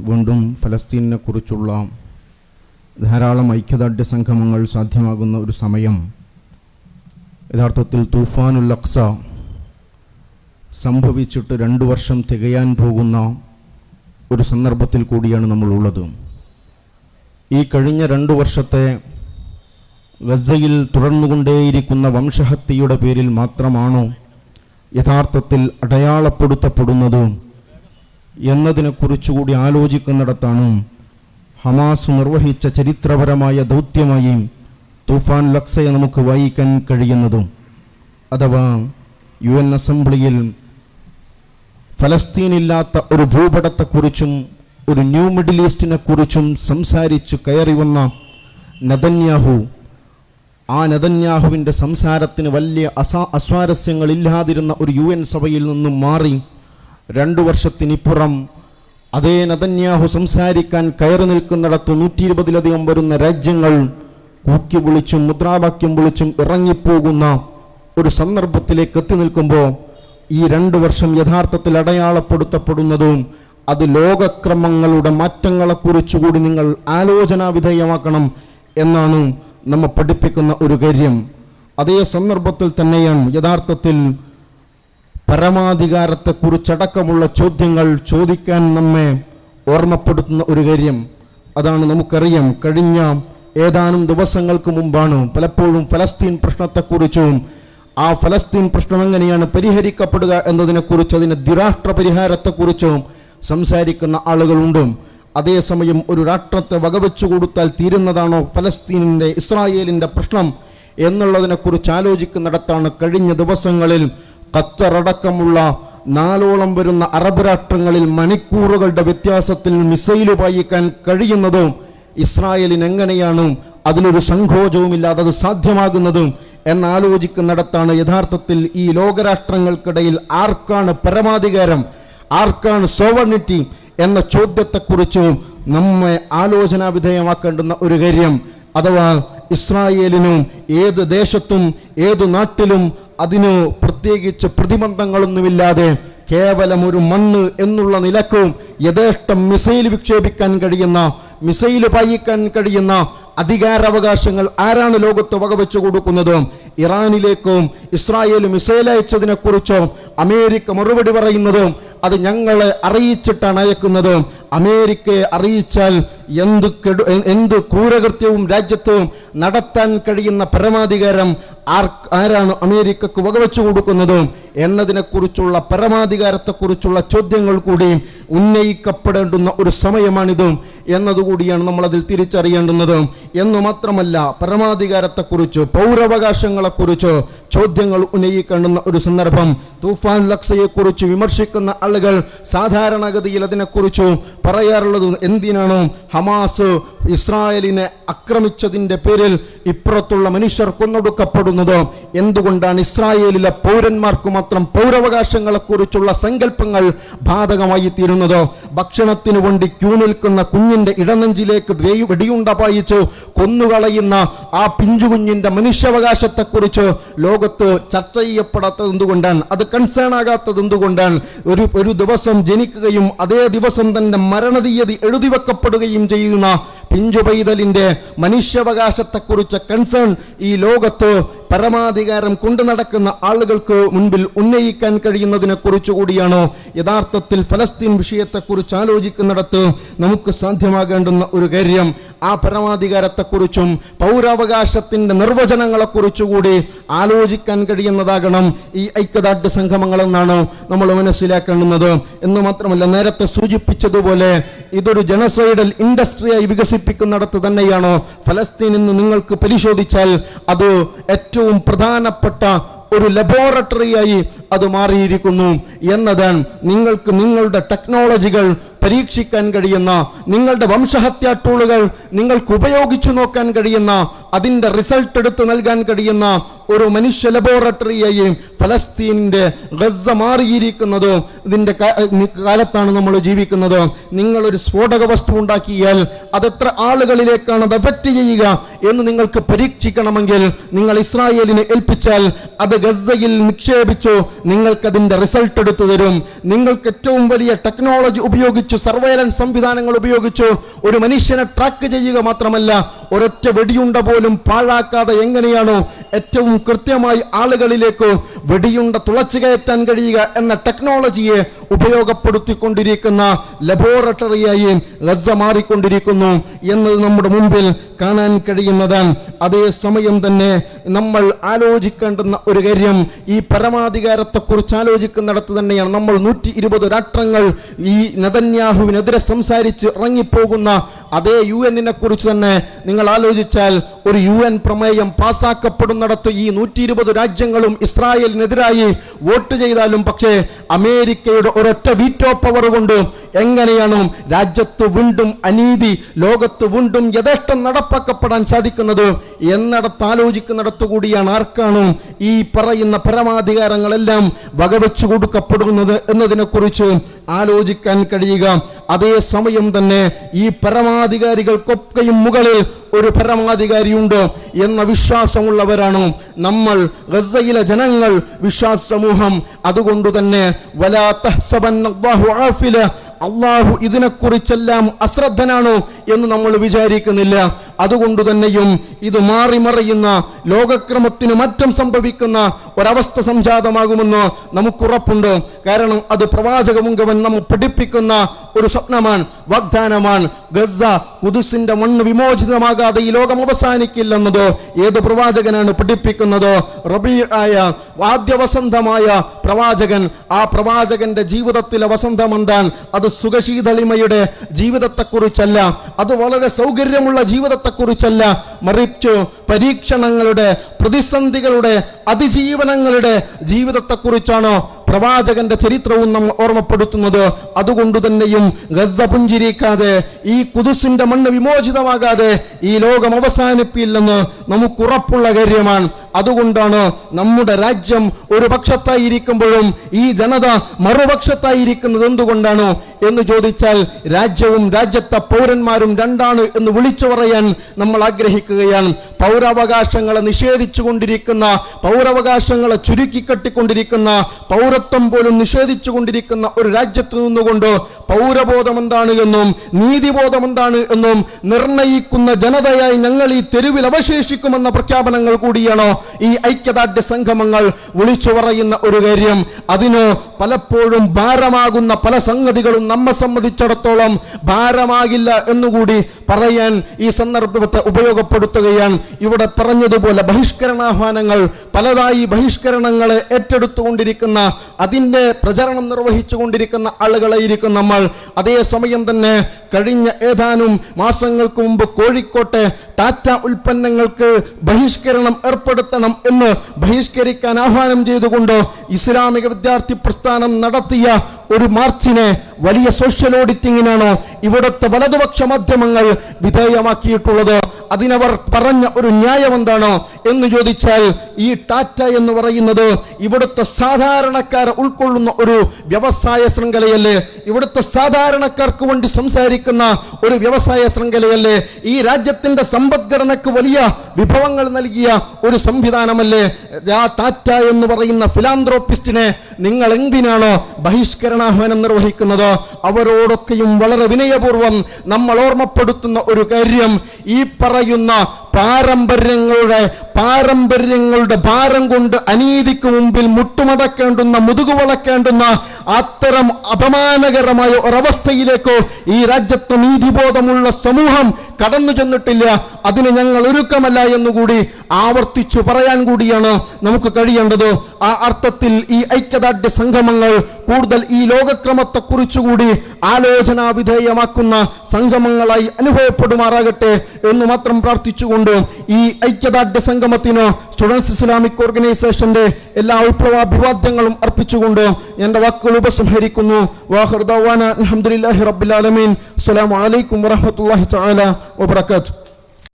വീണ്ടും ഫലസ്തീനെ കുറിച്ചുള്ള ധാരാളം ഐക്യദാർഢ്യ സംഗമങ്ങൾ സാധ്യമാകുന്ന ഒരു സമയം, യഥാർത്ഥത്തിൽ തൂഫാനുൽ അഖ്സ സംഭവിച്ചിട്ട് 2 വർഷം തികയാൻ പോകുന്ന ഒരു സന്ദർഭത്തിൽ കൂടിയാണ് നമ്മളുള്ളത്. ഈ കഴിഞ്ഞ 2 വർഷത്തെ ഗസയിൽ തുടർന്നുകൊണ്ടേയിരിക്കുന്ന വംശഹത്യയുടെ പേരിൽ മാത്രമാണോ യഥാർത്ഥത്തിൽ അടയാളപ്പെടുത്തപ്പെടുന്നത് എന്നതിനെക്കുറിച്ചുകൂടി ആലോചിക്കുന്നിടത്താണ് ഹമാസ് നിർവഹിച്ച ചരിത്രപരമായ ദൗത്യമായി തൂഫാനുൽ അഖ്സയെ നമുക്ക് വായിക്കാൻ കഴിയുന്നതും. അഥവാ UN അസംബ്ലിയിൽ ഫലസ്തീനില്ലാത്ത ഒരു ഭൂപടത്തെക്കുറിച്ചും ഒരു ന്യൂ മിഡിൽ ഈസ്റ്റിനെ കുറിച്ചും സംസാരിച്ചു കയറി വന്ന നെതന്യാഹു, ആ നെതന്യാഹുവിൻ്റെ സംസാരത്തിന് വലിയ അസ്വാരസ്യങ്ങളില്ലാതിരുന്ന ഒരു UN സഭയിൽ നിന്നും മാറി 2 വർഷത്തിനിപ്പുറം അതേ നെതന്യാഹു സംസാരിക്കാൻ കയറി നിൽക്കുന്നിടത്ത് 120-ലധികം വരുന്ന രാജ്യങ്ങൾ കൂക്കി വിളിച്ചും മുദ്രാവാക്യം വിളിച്ചും ഇറങ്ങിപ്പോകുന്ന ഒരു സന്ദർഭത്തിലേക്ക് എത്തി നിൽക്കുമ്പോൾ ഈ 2 വർഷം യഥാർത്ഥത്തിൽ അടയാളപ്പെടുത്തപ്പെടുന്നതും അത് ലോകക്രമങ്ങളുടെ മാറ്റങ്ങളെക്കുറിച്ചുകൂടി നിങ്ങൾ ആലോചനാ വിധേയമാക്കണം എന്നാണ് നമ്മെ പഠിപ്പിക്കുന്ന ഒരു കാര്യം. അതേ സന്ദർഭത്തിൽ തന്നെയാണ് യഥാർത്ഥത്തിൽ പരമാധികാരത്തെക്കുറിച്ചടക്കമുള്ള ചോദ്യങ്ങൾ ചോദിക്കാൻ നമ്മെ ഓർമ്മപ്പെടുത്തുന്ന ഒരു കാര്യം. അതാണ് നമുക്കറിയാം, കഴിഞ്ഞ ഏതാനും ദിവസങ്ങൾക്ക് മുമ്പാണ് പലപ്പോഴും ഫലസ്തീൻ പ്രശ്നത്തെക്കുറിച്ചും ആ ഫലസ്തീൻ പ്രശ്നം എങ്ങനെയാണ് പരിഹരിക്കപ്പെടുക എന്നതിനെക്കുറിച്ച്, അതിൻ്റെ ദ്വിരാഷ്ട്ര പരിഹാരത്തെക്കുറിച്ചും സംസാരിക്കുന്ന ആളുകളുണ്ട്. അതേസമയം ഒരു രാഷ്ട്രത്തെ വകവെച്ചു കൊടുത്താൽ തീരുന്നതാണോ ഫലസ്തീനിൻ്റെ ഇസ്രായേലിൻ്റെ പ്രശ്നം എന്നുള്ളതിനെക്കുറിച്ച് ആലോചിക്കുന്നിടത്താണ് കഴിഞ്ഞ ദിവസങ്ങളിൽ ഖത്തറടക്കമുള്ള 4ഓളം വരുന്ന അറബ് രാഷ്ട്രങ്ങളിൽ മണിക്കൂറുകളുടെ വ്യത്യാസത്തിൽ മിസൈല് പായിക്കാൻ കഴിയുന്നതും ഇസ്രായേലിന് എങ്ങനെയാണ് അതിലൊരു സങ്കോചവുമില്ലാതെ അത് സാധ്യമാകുന്നതും എന്നാലോചിക്കുന്നിടത്താണ് യഥാർത്ഥത്തിൽ ഈ ലോകരാഷ്ട്രങ്ങൾക്കിടയിൽ ആർക്കാണ് പരമാധികാരം, ആർക്കാണ് സോവർണിറ്റി എന്ന ചോദ്യത്തെക്കുറിച്ച് നമ്മെ ആലോചനാ വിധേയമാക്കേണ്ടുന്ന ഒരു കാര്യം. അഥവാ ഇസ്രായേലിനും ഏത് ദേശത്തും ഏതു നാട്ടിലും അതിന് പ്രത്യേകിച്ച് പ്രതിബന്ധങ്ങളൊന്നുമില്ലാതെ കേവലം ഒരു മണ്ണ് എന്നുള്ള നിലക്കും യഥേഷ്ടം മിസൈൽ വിക്ഷേപിക്കാൻ കഴിയുന്ന, മിസൈൽ പായിക്കാൻ കഴിയുന്ന അധികാരാവകാശങ്ങൾ ആരാണ് ലോകത്ത് വകവെച്ചു കൊടുക്കുന്നത്? ഇറാനിലേക്കും ഇസ്രായേൽ മിസൈൽ അയച്ചതിനെക്കുറിച്ചോ അമേരിക്ക മറുപടി പറയുന്നതും അത് ഞങ്ങളെ അറിയിച്ചിട്ടാണ് അയക്കുന്നത്. അമേരിക്കയെ അറിയിച്ചാൽ എന്ത് ക്രൂരകൃത്യവും രാജ്യത്ത് നടത്താൻ കഴിയുന്ന പരമാധികാരം ആരാണ് അമേരിക്കക്ക് വകവെച്ചു കൊടുക്കുന്നത് എന്നതിനെക്കുറിച്ചുള്ള പരമാധികാരത്തെക്കുറിച്ചുള്ള ചോദ്യങ്ങൾ കൂടി ഉന്നയിക്കപ്പെടേണ്ടുന്ന ഒരു സമയമാണിത് എന്നതുകൂടിയാണ് നമ്മളതിൽ തിരിച്ചറിയേണ്ടുന്നത്. എന്നു മാത്രമല്ല, പരമാധികാരത്തെക്കുറിച്ച് പൗരാവകാശങ്ങളെക്കുറിച്ച് ചോദ്യങ്ങൾ ഉന്നയിക്കേണ്ടുന്ന ഒരു സന്ദർഭം. തൂഫാനുൽ അഖ്സയെക്കുറിച്ച് വിമർശിക്കുന്ന ആളുകൾ സാധാരണഗതിയിൽ അതിനെക്കുറിച്ച് പറയാറുള്ളത് എന്തിനാണ് ഹമാസ് ഇസ്രായേലിനെ ആക്രമിച്ചതിൻ്റെ പേരിൽ ഇപ്പുറത്തുള്ള മനുഷ്യർ കൊന്നൊടുക്കപ്പെടുന്നത്? എന്തുകൊണ്ടാണ് ഇസ്രായേലിലെ പൗരന്മാർക്ക് മാത്രം പൗരാവകാശങ്ങളെക്കുറിച്ചുള്ള സങ്കല്പങ്ങൾ ബാധകമായി തീരുന്നത്? ഭക്ഷണത്തിന് വേണ്ടി ക്യൂ നിൽക്കുന്ന കുഞ്ഞിൻ്റെ ഇടനെഞ്ചിലേക്ക് വെടിയുണ്ട പായിച്ച് കൊന്നുകളയുന്ന ആ പിഞ്ചുകുഞ്ഞിൻ്റെ മനുഷ്യാവകാശത്തെക്കുറിച്ച് ലോകത്ത് ചർച്ച ചെയ്യപ്പെടാത്തത് എന്തുകൊണ്ടാണ്? അത് കൺസേൺ ആകാത്തത് എന്തുകൊണ്ടാണ്? ഒരു ദിവസം ജനിക്കുകയും അതേ ദിവസം തന്നെ മരണതീയതി എഴുതി വെക്കപ്പെടുകയും ചെയ്യുന്ന പിഞ്ചു പൈതലിന്റെ മനുഷ്യാവകാശത്തെക്കുറിച്ച് കൺസേൺ ഈ ലോകത്ത് പരമാധികാരം കൊണ്ടു നടക്കുന്ന ആളുകൾക്ക് മുൻപിൽ ഉന്നയിക്കാൻ കഴിയുന്നതിനെ കുറിച്ച് കൂടിയാണോ യഥാർത്ഥത്തിൽ ഫലസ്തീൻ വിഷയത്തെക്കുറിച്ച് ആലോചിക്കുന്നിടത്ത് നമുക്ക് സാധ്യമാകേണ്ടുന്ന ഒരു കാര്യം? ആ പരമാധികാരത്തെക്കുറിച്ചും പൗരാവകാശത്തിന്റെ നിർവചനങ്ങളെക്കുറിച്ചുകൂടി ആലോചിക്കാൻ കഴിയുന്നതാകണം ഈ ഐക്യദാർഢ്യ സംഗമങ്ങളെന്നാണ് നമ്മൾ മനസ്സിലാക്കേണ്ടുന്നത്. എന്ന് മാത്രമല്ല, നേരത്തെ സൂചിപ്പിച്ചതുപോലെ ഇതൊരു ജനസൈഡൽ ഇൻഡസ്ട്രിയായി വികസിപ്പിക്കുന്നിടത്ത് തന്നെയാണോ ഫലസ്തീൻ എന്ന് നിങ്ങൾക്ക് പരിശോധിച്ചാൽ അത് ഏറ്റവും പ്രധാനപ്പെട്ട ഒരു ലബോറട്ടറിയായി അത് മാറിയിരിക്കുന്നു എന്നതാണ്. നിങ്ങൾക്ക് നിങ്ങളുടെ ടെക്നോളജികൾ പരീക്ഷിക്കാൻ കഴിയുന്ന, നിങ്ങളുടെ വംശഹത്യാ ടൂളുകൾ നിങ്ങൾക്ക് ഉപയോഗിച്ചു നോക്കാൻ കഴിയുന്ന, അതിൻ്റെ റിസൾട്ട് എടുത്ത് നൽകാൻ കഴിയുന്ന ഒരു മനുഷ്യ ലബോറട്ടറിയായി ഫലസ്തീനിന്റെ ഗസ മാറിയിരിക്കുന്നത് ഇതിന്റെ കാലത്താണ് നമ്മൾ ജീവിക്കുന്നത്. നിങ്ങളൊരു സ്ഫോടക വസ്തു ഉണ്ടാക്കിയാൽ അതെത്ര ആളുകളിലേക്കാണ് അത് എഫക്റ്റ് ചെയ്യുക എന്ന് നിങ്ങൾക്ക് പരീക്ഷിക്കണമെങ്കിൽ നിങ്ങൾ ഇസ്രായേലിനെ ഏൽപ്പിച്ചാൽ അത് ഗസയിൽ നിക്ഷേപിച്ചു നിങ്ങൾക്കതിന്റെ റിസൾട്ട് എടുത്തു തരും. നിങ്ങൾക്ക് ഏറ്റവും വലിയ ടെക്നോളജി ഉപയോഗിച്ചു, സർവൈലൻസ് സംവിധാനങ്ങൾ ഉപയോഗിച്ചു ഒരു മനുഷ്യനെ ട്രാക്ക് ചെയ്യുക മാത്രമല്ല, ഒരൊറ്റ വെടിയുണ്ട പോലും പാഴാക്കാതെ എങ്ങനെയാണോ ഏറ്റവും കൃത്യമായി ആളുകളിലേക്ക് വെടിയുണ്ട തുളച്ചു കയറ്റാൻ കഴിയുക എന്ന ടെക്നോളജിയെ ഉപയോഗപ്പെടുത്തിക്കൊണ്ടിരിക്കുന്ന ലബോറട്ടറിയായി ഗസ മാറിക്കൊണ്ടിരിക്കുന്നു എന്നത് നമ്മുടെ മുമ്പിൽ കാണാൻ കഴിയുന്നതാണ്. അതേസമയം തന്നെ നമ്മൾ ആലോചിക്കേണ്ടുന്ന ഒരു കാര്യം, ഈ പരമാധികാരത്തെക്കുറിച്ച് ആലോചിക്കുന്നിടത്ത് തന്നെയാണ് നമ്മൾ 120 രാഷ്ട്രങ്ങൾ ഈ നെതന്യാഹുവിനെതിരെ സംസാരിച്ച് ഇറങ്ങിപ്പോകുന്ന അതേ UN കുറിച്ച് തന്നെ നിങ്ങൾ ആലോചിച്ചാൽ ഒരു UN പ്രമേയം പാസാക്കപ്പെടുന്നിടത്ത് ഈ 120 രാജ്യങ്ങളും ഇസ്രായേലിനെതിരായി വോട്ട് ചെയ്താലും പക്ഷേ അമേരിക്കയുടെ ഒരൊറ്റ വീറ്റോ പവർ കൊണ്ട് എങ്ങനെയാണ് രാജ്യത്ത് വീണ്ടും അനീതി, ലോകത്ത് വീണ്ടും യഥേഷ്ടം നടപ്പാക്കപ്പെടാൻ സാധിക്കുന്നത് എന്നിടത്ത് ആലോചിക്കുന്നിടത്തു കൂടിയാണ് ആർക്കാണ് ഈ പറയുന്ന പരമാധികാരങ്ങളെല്ലാം വകവെച്ചു കൊടുക്കപ്പെടുന്നത് എന്നതിനെ കുറിച്ച് ആലോചിക്കാൻ കഴിയുക. അതേസമയം തന്നെ ഈ പരമാധികാരികൾക്കൊക്കെയും മുകളിൽ ഒരു പരമാധികാരിയുണ്ട് എന്ന വിശ്വാസമുള്ളവരാണ് നമ്മൾ, ഗസയിലെ ജനങ്ങൾ, വിശ്വാസ സമൂഹം. അതുകൊണ്ട് തന്നെ വലാ തഹ്സബന്നല്ലാഹു ആഫില, അള്ളാഹു ഇതിനെക്കുറിച്ചെല്ലാം അശ്രദ്ധനാണോ എന്ന് നമ്മൾ വിചാരിക്കുന്നില്ല. അതുകൊണ്ട് തന്നെയും ഇത് മാറി മറിയുന്ന ലോകക്രമത്തിന് മാറ്റം സംഭവിക്കുന്ന ഒരവസ്ഥ സംജാതമാകുമെന്ന് നമുക്കുറപ്പുണ്ട്. കാരണം അത് പ്രവാചക മുഖവൻ നമ്മെ പഠിപ്പിക്കുന്ന ഒരു സ്വപ്നമാണ്, വാഗ്ദാനമാണ്. ഗസ, ഖുദ്സിന്റെ മണ്ണ് വിമോചിതമാകാതെ ഈ ലോകം അവസാനിക്കില്ലെന്നത് ഏത് പ്രവാചകനാണ് പഠിപ്പിക്കുന്നത്? റബീആയ ആദ്യ വസന്തമായ പ്രവാചകൻ. ആ പ്രവാചകന്റെ ജീവിതത്തിലെ വസന്തം എന്താണ്? അത് സുഖശീതളിമയുടെ ജീവിതത്തെക്കുറിച്ചല്ല, അത് വളരെ സൗകര്യമുള്ള ജീവിതത്തെക്കുറിച്ചല്ല, മറിച്ച് പരീക്ഷണങ്ങളുടെ, പ്രതിസന്ധികളുടെ, അതിജീവനങ്ങളുടെ ജീവിതത്തെക്കുറിച്ചാണ് പ്രവാചകന്റെ ചരിത്രവും നമ്മൾ ഓർമ്മപ്പെടുത്തുന്നത്. അതുകൊണ്ട് തന്നെയും ഗസ പുഞ്ചിരിക്കാതെ, ഈ ഖുദ്സിന്റെ മണ്ണ് വിമോചിതമാകാതെ ഈ ലോകം അവസാനിപ്പില്ലെന്ന് നമുക്കുറപ്പുള്ള കാര്യമാണ്. അതുകൊണ്ടാണ് നമ്മുടെ രാജ്യം ഒരു പക്ഷത്തായിരിക്കുമ്പോഴും ഈ ജനത മറുപക്ഷത്തായിരിക്കുന്നത് എന്തുകൊണ്ടാണ് എന്ന് ചോദിച്ചാൽ, രാജ്യവും രാജ്യത്തെ പൗരന്മാരും രണ്ടാണ് എന്ന് വിളിച്ചു പറയാൻ നമ്മൾ ആഗ്രഹിക്കുകയാണ്. പൗരാവകാശങ്ങളെ നിഷേധിച്ചു കൊണ്ടിരിക്കുന്ന, പൗരാവകാശങ്ങളെ ചുരുക്കിക്കെട്ടിക്കൊണ്ടിരിക്കുന്ന, പൗരത്വം പോലും നിഷേധിച്ചു കൊണ്ടിരിക്കുന്ന ഒരു രാജ്യത്ത് നിന്നുകൊണ്ട് പൗരബോധം എന്താണ് എന്നും നീതിബോധം എന്താണ് എന്നും നിർണയിക്കുന്ന ജനതയായി ഞങ്ങൾ ഈ തെരുവിൽ അവശേഷിക്കുമെന്ന പ്രഖ്യാപനങ്ങൾ കൂടിയാണ് ഈ ഐക്യദാർഢ്യ സംഗമങ്ങൾ വിളിച്ചു പറയുന്ന ഒരു കാര്യം. അതിന് പലപ്പോഴും ഭാരമാകുന്ന പല സംഗതികളും നമ്മെ സംബന്ധിച്ചിടത്തോളം ഭാരമാകില്ല എന്നുകൂടി പറയാൻ ഈ സന്ദർഭത്തെ ഉപയോഗപ്പെടുത്തുകയാണ്. ഇവിടെ പറഞ്ഞതുപോലെ ബഹിഷ്കരണാഹ്വാനങ്ങൾ പലതായി, ബഹിഷ്കരണങ്ങളെ ഏറ്റെടുത്തുകൊണ്ടിരിക്കുന്ന, അതിൻ്റെ പ്രചരണം നിർവഹിച്ചു കൊണ്ടിരിക്കുന്ന ആളുകളായിരിക്കും നമ്മൾ. അതേസമയം തന്നെ കഴിഞ്ഞ ഏതാനും മാസങ്ങൾക്ക് മുമ്പ് കോഴിക്കോട്ടെ ടാറ്റ ഉൽപ്പന്നങ്ങൾക്ക് ബഹിഷ്കരണം ഏർപ്പെടുത്തണം എന്ന് ബഹിഷ്കരിക്കാൻ ആഹ്വാനം ചെയ്തുകൊണ്ട് ഇസ്ലാമിക വിദ്യാർത്ഥി പ്രസ്ഥാനം നടത്തിയ ഒരു മാർച്ചിനെ വലിയ സോഷ്യൽ ഓഡിറ്റിങ്ങിനാണ് ഇവിടുത്തെ വലതുപക്ഷ മാധ്യമങ്ങൾ വിധേയമാക്കിയിട്ടുള്ളത്. അതിനവർ പറഞ്ഞ ഒരു ന്യായം എന്താണ് എന്ന് ചോദിച്ചാൽ, ഈ ടാറ്റ എന്ന് പറയുന്നത് ഇവിടുത്തെ സാധാരണക്കാരെ ഉൾക്കൊള്ളുന്ന ഒരു വ്യവസായ ശൃംഖലയല്ലേ, ഇവിടുത്തെ സാധാരണക്കാർക്ക് വേണ്ടി സംസാരിക്കുന്ന ഒരു വ്യവസായ ശൃംഖലയല്ലേ, ഈ രാജ്യത്തിന്റെ സമ്പദ്ഘടനക്ക് വലിയ വിഭവങ്ങൾ നൽകിയ ഒരു സംവിധാനമല്ലേ. ടാറ്റ എന്ന് പറയുന്ന ഫിലാന്ത്രോപ്പിസ്റ്റിനെ നിങ്ങൾ എന്തിനാണോ ബഹിഷ്കരണാഹ്വാനം നിർവഹിക്കുന്നത്? അവരോടൊക്കെയും വളരെ വിനയപൂർവ്വം നമ്മൾ ഓർമ്മപ്പെടുത്തുന്ന ഒരു കാര്യം, ഈ പറയുന്ന പാരമ്പര്യങ്ങളുടെ ഭാരം കൊണ്ട് അനീതിക്ക് മുമ്പിൽ മുട്ടുമടക്കേണ്ടുന്ന, മുതുകുവളക്കേണ്ടുന്ന അത്തരം അപമാനകരമായ ഒരവസ്ഥയിലേക്ക് ഈ രാജ്യത്ത് നീതിബോധമുള്ള സമൂഹം കടന്നു ചെന്നിട്ടില്ല. അതിന് ഞങ്ങൾ ഒരുക്കമല്ല എന്നുകൂടി ആവർത്തിച്ചു പറയാൻ കൂടിയാണ് നമുക്ക് കഴിയേണ്ടത്. ആ അർത്ഥത്തിൽ ഈ ഐക്യദാർഢ്യ സംഗമങ്ങൾ കൂടുതൽ ഈ ലോകക്രമത്തെ കുറിച്ചുകൂടി ആലോചനാ വിധേയമാക്കുന്ന സംഗമങ്ങളായി അനുഭവപ്പെടുമാറാകട്ടെ എന്ന് മാത്രം പ്രാർത്ഥിച്ചുകൊണ്ട് ഈ ഐക്യദാർഢ്യ സംഗമത്തിന് സ്റ്റുഡൻസ് ഇസ്ലാമിക് ഓർഗനൈസേഷന്റെ എല്ലാ വിപ്ലവാഭിവാദ്യങ്ങളും അർപ്പിച്ചുകൊണ്ട് എന്റെ വാക്കുകൾ ഉപസംഹരിക്കുന്നു. വാഹിർ ദഅ്വാനാ അൽഹംദുലില്ലാഹി റബ്ബിൽ ആലമീൻ. അസ്സലാമു അലൈക്കും വറഹ്മത്തുള്ളാഹി തആല വബറകാതുഹു.